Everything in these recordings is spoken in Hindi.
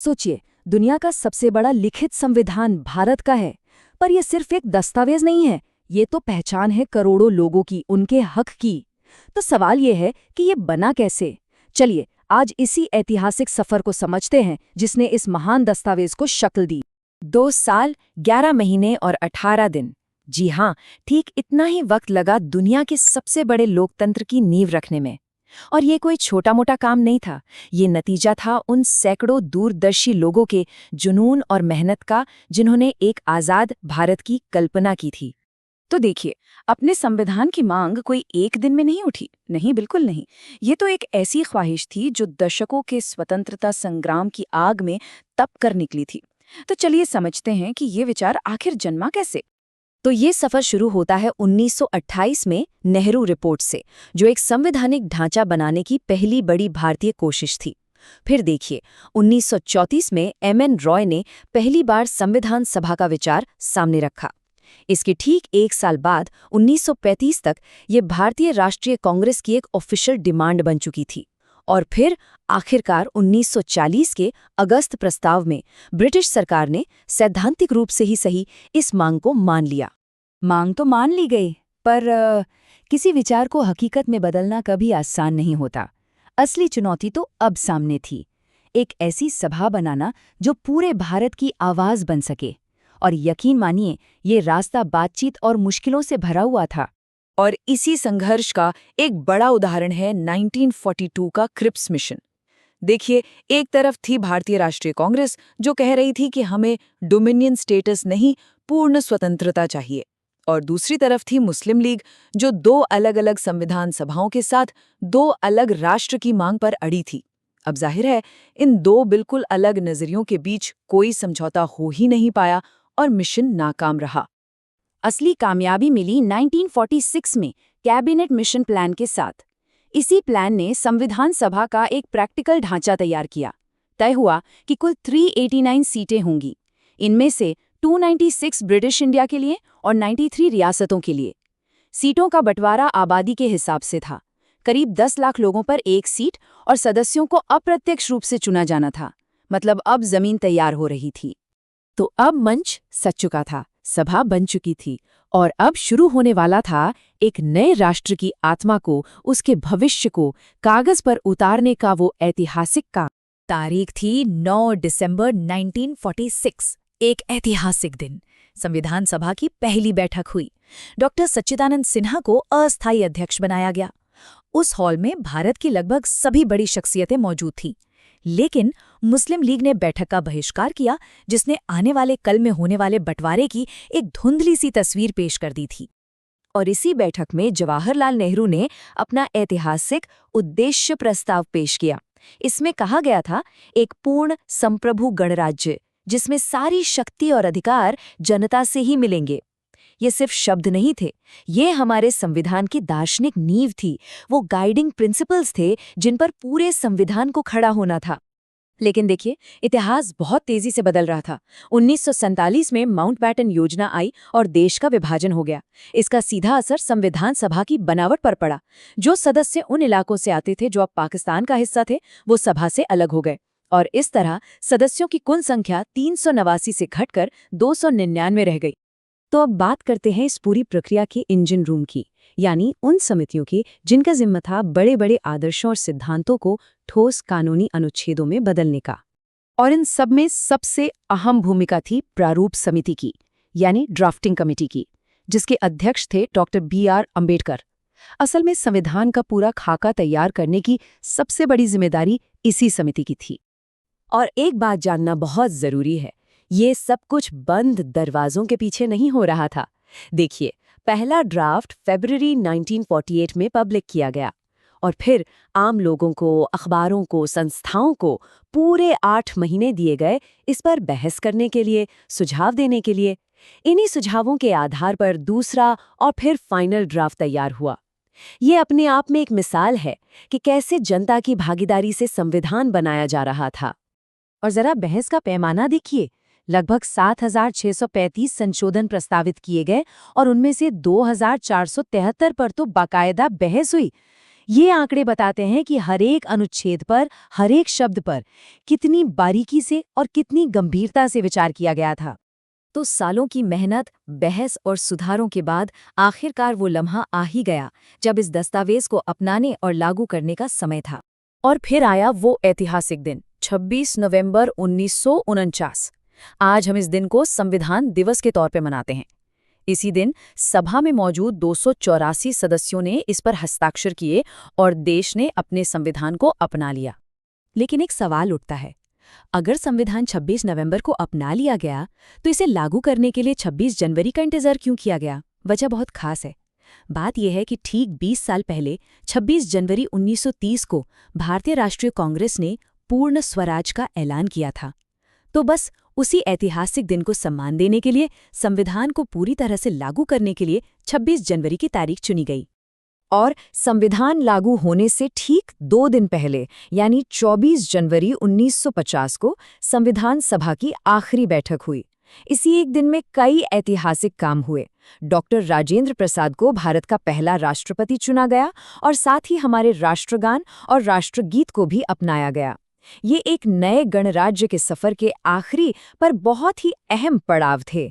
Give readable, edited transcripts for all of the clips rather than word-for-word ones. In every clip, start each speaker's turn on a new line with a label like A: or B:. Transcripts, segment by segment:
A: सोचिए, दुनिया का सबसे बड़ा लिखित संविधान भारत का है, पर यह सिर्फ एक दस्तावेज नहीं है। ये तो पहचान है करोड़ों लोगों की, उनके हक की। तो सवाल ये है कि ये बना कैसे। चलिए आज इसी ऐतिहासिक सफर को समझते हैं जिसने इस महान दस्तावेज को शक्ल दी। 2 साल 11 महीने और 18 दिन। जी हाँ, ठीक इतना ही वक्त लगा दुनिया के सबसे बड़े लोकतंत्र की नींव रखने में। और ये कोई छोटा मोटा काम नहीं था। ये नतीजा था उन सैकड़ों दूरदर्शी लोगों के जुनून और मेहनत का, जिन्होंने एक आज़ाद भारत की कल्पना की थी।
B: तो देखिए, अपने संविधान की मांग कोई एक दिन में नहीं उठी। नहीं, बिल्कुल नहीं। ये तो एक ऐसी ख्वाहिश थी जो दशकों के स्वतंत्रता संग्राम की आग में तप कर निकली थी। तो चलिए समझते हैं कि ये विचार आखिर जन्मा कैसे।
A: तो ये सफर शुरू होता है 1928 में नेहरू रिपोर्ट से, जो एक संवैधानिक ढांचा बनाने की पहली बड़ी भारतीय कोशिश थी। फिर देखिए, 1934 में एमएन रॉय ने पहली बार संविधान सभा का विचार सामने रखा। इसके ठीक 1 साल बाद 1935 तक ये भारतीय राष्ट्रीय कांग्रेस की एक ऑफिशियल डिमांड बन चुकी थी। और फिर आखिरकार 1940 के अगस्त प्रस्ताव में ब्रिटिश सरकार ने सैद्धांतिक रूप से ही सही इस मांग को मान लिया। मांग तो मान ली गई, पर किसी विचार को हकीकत में बदलना कभी आसान नहीं होता। असली चुनौती तो अब सामने थी, एक ऐसी सभा बनाना जो पूरे भारत की आवाज बन सके। और यकीन मानिए, ये रास्ता बातचीत और मुश्किलों से भरा हुआ था।
B: और इसी संघर्ष का एक बड़ा उदाहरण है 1942 का क्रिप्स मिशन। देखिए, एक तरफ थी भारतीय राष्ट्रीय कांग्रेस जो कह रही थी कि हमें डोमिनियन स्टेटस नहीं, पूर्ण स्वतंत्रता चाहिए। और दूसरी तरफ थी मुस्लिम लीग जो 2 अलग-अलग संविधान सभाओं के साथ 2 अलग राष्ट्र की मांग पर अड़ी थी। अब जाहिर है, इन 2 बिल्कुल अलग नजरियों के बीच कोई समझौता हो ही नहीं पाया और मिशन नाकाम रहा।
A: असली कामयाबी मिली 1946 में कैबिनेट मिशन प्लान के साथ। इसी प्लान ने संविधान सभा का एक प्रैक्टिकल ढांचा तैयार किया। तय हुआ कि कुल 389 सीटें होंगी। इनमें से 296 ब्रिटिश इंडिया के लिए और 93 रियासतों के लिए। सीटों का बंटवारा आबादी के हिसाब से था। करीब 10 लाख लोगों पर एक सीट, और सदस्यों को अप्रत्यक्ष रूप से चुना जाना था। मतलब अब जमीन तैयार हो रही थी। तो अब मंच सज चुका था, सभा बन चुकी थी, और अब शुरू होने वाला था एक नए राष्ट्र की आत्मा को, उसके भविष्य को कागज पर उतारने का वो ऐतिहासिक काम। तारीख थी 9 दिसंबर 1946, एक ऐतिहासिक दिन। संविधान सभा की पहली बैठक हुई। डॉक्टर सच्चिदानंद सिन्हा को अस्थायी अध्यक्ष बनाया गया। उस हॉल में भारत की लगभग सभी बड़ी शख्सियतें मौजूद थीं। लेकिन मुस्लिम लीग ने बैठक का बहिष्कार किया, जिसने आने वाले कल में होने वाले बंटवारे की एक धुंधली सी तस्वीर पेश कर दी थी। और इसी बैठक में जवाहरलाल नेहरू ने अपना ऐतिहासिक उद्देश्य प्रस्ताव पेश किया। इसमें कहा गया था, एक पूर्ण संप्रभु गणराज्य जिसमें सारी शक्ति और अधिकार जनता से ही मिलेंगे। ये सिर्फ शब्द नहीं थे, ये हमारे संविधान की दार्शनिक नींव थी। वो गाइडिंग प्रिंसिपल्स थे जिन पर पूरे संविधान को खड़ा होना था। लेकिन देखिए, इतिहास बहुत तेजी से बदल रहा था। 1947 में माउंटबैटन योजना आई और देश का विभाजन हो गया। इसका सीधा असर संविधान सभा की बनावट पर पड़ा। जो सदस्य उन इलाकों से आते थे जो अब पाकिस्तान का हिस्सा थे, वो सभा से अलग हो गए। और इस तरह सदस्यों की कुल संख्या 389 से घटकर 299 रह गई। तो अब बात करते हैं इस पूरी प्रक्रिया के इंजन रूम की, यानी उन समितियों की जिनका जिम्मा था बड़े बड़े आदर्शों और सिद्धांतों को ठोस कानूनी अनुच्छेदों में बदलने का। और इन सब में सबसे अहम भूमिका थी प्रारूप समिति की, यानी ड्राफ्टिंग कमेटी की, जिसके अध्यक्ष थे डॉक्टर BR अम्बेडकर। असल में संविधान का पूरा खाका तैयार करने की सबसे बड़ी जिम्मेदारी इसी समिति की थी। और एक बात जानना बहुत जरूरी है, ये सब कुछ बंद दरवाजों के पीछे नहीं हो रहा था। देखिए, पहला ड्राफ्ट फरवरी 1948 में पब्लिक किया गया, और फिर आम लोगों को, अखबारों को, संस्थाओं को पूरे 8 महीने दिए गए इस पर बहस करने के लिए, सुझाव देने के लिए। इन्हीं सुझावों के आधार पर दूसरा और फिर फाइनल ड्राफ्ट तैयार हुआ। ये अपने आप में एक मिसाल है कि कैसे जनता की भागीदारी से संविधान बनाया जा रहा था। और जरा बहस का पैमाना देखिए, लगभग 7,635 संशोधन प्रस्तावित किए गए और उनमें से 2,473 पर तो बाकायदा बहस हुई। ये आंकड़े बताते हैं कि हर एक अनुच्छेद पर, हर एक शब्द पर कितनी बारीकी से और कितनी गंभीरता से विचार किया गया था।
B: तो सालों की मेहनत, बहस और सुधारों के बाद आखिरकार वो लम्हा आ ही गया जब इस दस्तावेज को अपनाने और लागू करने का समय था। और फिर आया वो ऐतिहासिक दिन, 26 नवंबर 1949। आज हम इस दिन को संविधान दिवस के तौर पे मनाते हैं। इसी दिन सभा में मौजूद 284 सदस्यों ने इस पर हस्ताक्षर किए और देश ने अपने संविधान को अपना लिया। लेकिन एक सवाल उठता है, अगर संविधान 26 नवंबर को अपना लिया गया तो इसे लागू करने के लिए 26 जनवरी का इंतजार क्यों किया गया? वजह बहुत खास है। बात यह है कि ठीक 20 साल पहले 26 जनवरी 1930 को भारतीय राष्ट्रीय कांग्रेस ने पूर्ण स्वराज का ऐलान किया था। तो बस उसी ऐतिहासिक दिन को सम्मान देने के लिए संविधान को पूरी तरह से लागू करने के लिए 26 जनवरी की तारीख चुनी गई। और संविधान लागू होने से ठीक 2 दिन पहले यानी 24 जनवरी 1950 को संविधान सभा की आखिरी बैठक हुई। इसी एक दिन में कई ऐतिहासिक काम हुए। डॉक्टर राजेंद्र प्रसाद को भारत का पहला राष्ट्रपति चुना गया और साथ ही हमारे राष्ट्रगान और राष्ट्रगीत को भी अपनाया गया। ये एक नए गणराज्य के सफर के आखिरी पर बहुत ही अहम पड़ाव थे।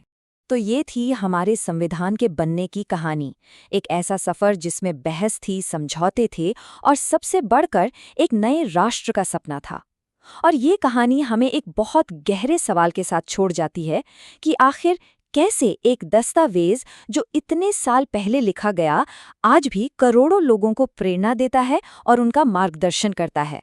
B: तो ये थी हमारे संविधान के बनने की कहानी, एक ऐसा सफर जिसमें बहस थी, समझौते थे और सबसे बढ़कर एक नए राष्ट्र का सपना था। और ये कहानी हमें एक बहुत गहरे सवाल के साथ छोड़ जाती है कि आखिर कैसे एक दस्तावेज जो इतने साल पहले लिखा गया आज भी करोड़ों लोगों को प्रेरणा देता है और उनका मार्गदर्शन करता है।